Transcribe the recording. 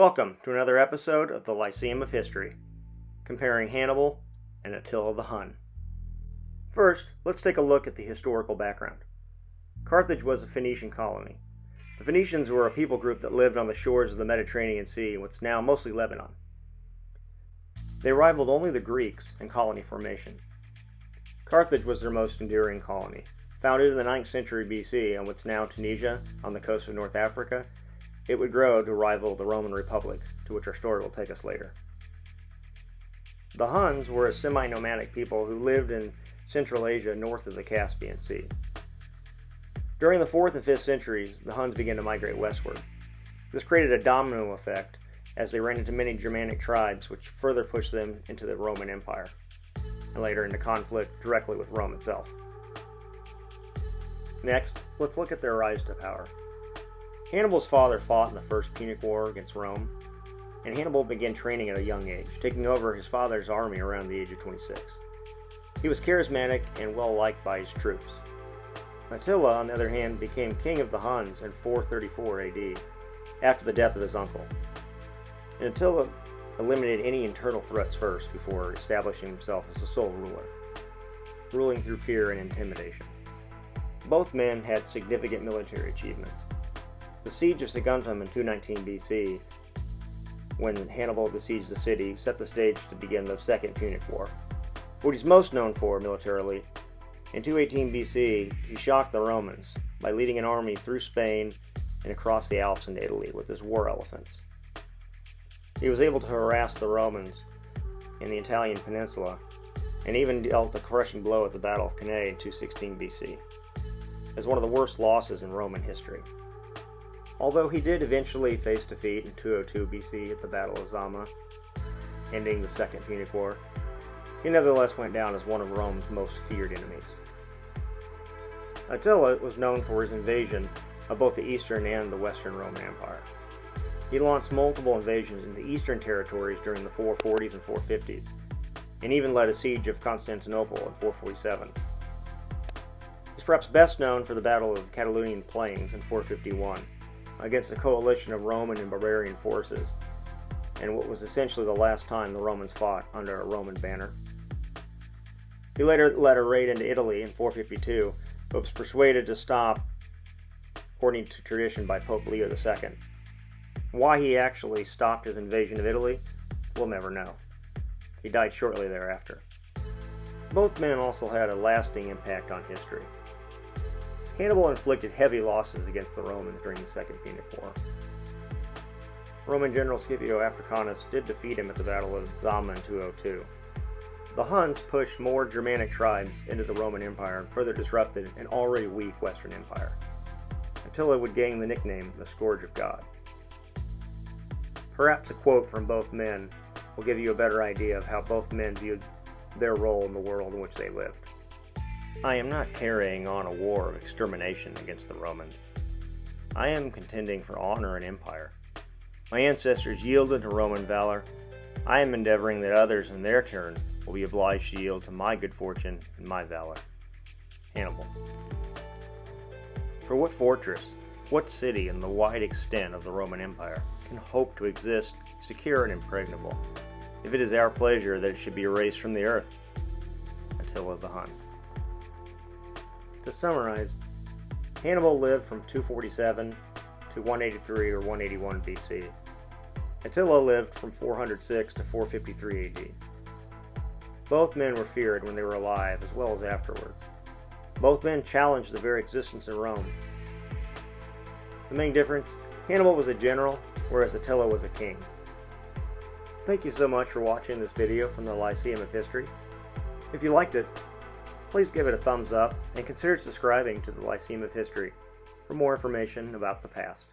Welcome to another episode of the Lyceum of History, comparing Hannibal and Attila the Hun. First, let's take a look at the historical background. Carthage was a Phoenician colony. The Phoenicians were a people group that lived on the shores of the Mediterranean Sea in what's now mostly Lebanon. They rivaled only the Greeks in colony formation. Carthage was their most enduring colony. Founded in the 9th century BC on what's now Tunisia on the coast of North Africa, it would grow to rival the Roman Republic, to which our story will take us later. The Huns were a semi-nomadic people who lived in Central Asia north of the Caspian Sea. During the 4th and 5th centuries, the Huns began to migrate westward. This created a domino effect as they ran into many Germanic tribes, which further pushed them into the Roman Empire, and later into conflict directly with Rome itself. Next, let's look at their rise to power. Hannibal's father fought in the First Punic War against Rome, and Hannibal began training at a young age, taking over his father's army around the age of 26. He was charismatic and well-liked by his troops. Attila, on the other hand, became king of the Huns in 434 AD, after the death of his uncle. And Attila eliminated any internal threats first before establishing himself as the sole ruler, ruling through fear and intimidation. Both men had significant military achievements. The siege of Saguntum in 219 BC, when Hannibal besieged the city, set the stage to begin the Second Punic War. What he's most known for militarily, in 218 BC, he shocked the Romans by leading an army through Spain and across the Alps into Italy with his war elephants. He was able to harass the Romans in the Italian peninsula, and even dealt a crushing blow at the Battle of Cannae in 216 BC, as one of the worst losses in Roman history. Although he did eventually face defeat in 202 BC at the Battle of Zama, ending the Second Punic War, he nevertheless went down as one of Rome's most feared enemies. Attila was known for his invasion of both the Eastern and the Western Roman Empire. He launched multiple invasions into Eastern territories during the 440s and 450s, and even led a siege of Constantinople in 447. He's perhaps best known for the Battle of the Catalonian Plains in 451, against a coalition of Roman and barbarian forces, and what was essentially the last time the Romans fought under a Roman banner. He later led a raid into Italy in 452, but was persuaded to stop, according to tradition, by Pope Leo II. Why he actually stopped his invasion of Italy, we'll never know. He died shortly thereafter. Both men also had a lasting impact on history. Hannibal inflicted heavy losses against the Romans during the Second Punic War. Roman general Scipio Africanus did defeat him at the Battle of Zama in 202. The Huns pushed more Germanic tribes into the Roman Empire and further disrupted an already weak Western Empire. Attila would gain the nickname the Scourge of God. Perhaps a quote from both men will give you a better idea of how both men viewed their role in the world in which they lived. I am not carrying on a war of extermination against the Romans. I am contending for honor and empire. My ancestors yielded to Roman valor. I am endeavoring that others in their turn will be obliged to yield to my good fortune and my valor. Hannibal. For what fortress, what city in the wide extent of the Roman Empire can hope to exist secure and impregnable, if it is our pleasure that it should be erased from the earth? Attila the Hun. To summarize, Hannibal lived from 247 to 183 or 181 BC. Attila lived from 406 to 453 AD. Both men were feared when they were alive as well as afterwards. Both men challenged the very existence of Rome. The main difference, Hannibal was a general, whereas Attila was a king. Thank you so much for watching this video from the Lyceum of History. If you liked it, please give it a thumbs up and consider subscribing to the Lyceum of History for more information about the past.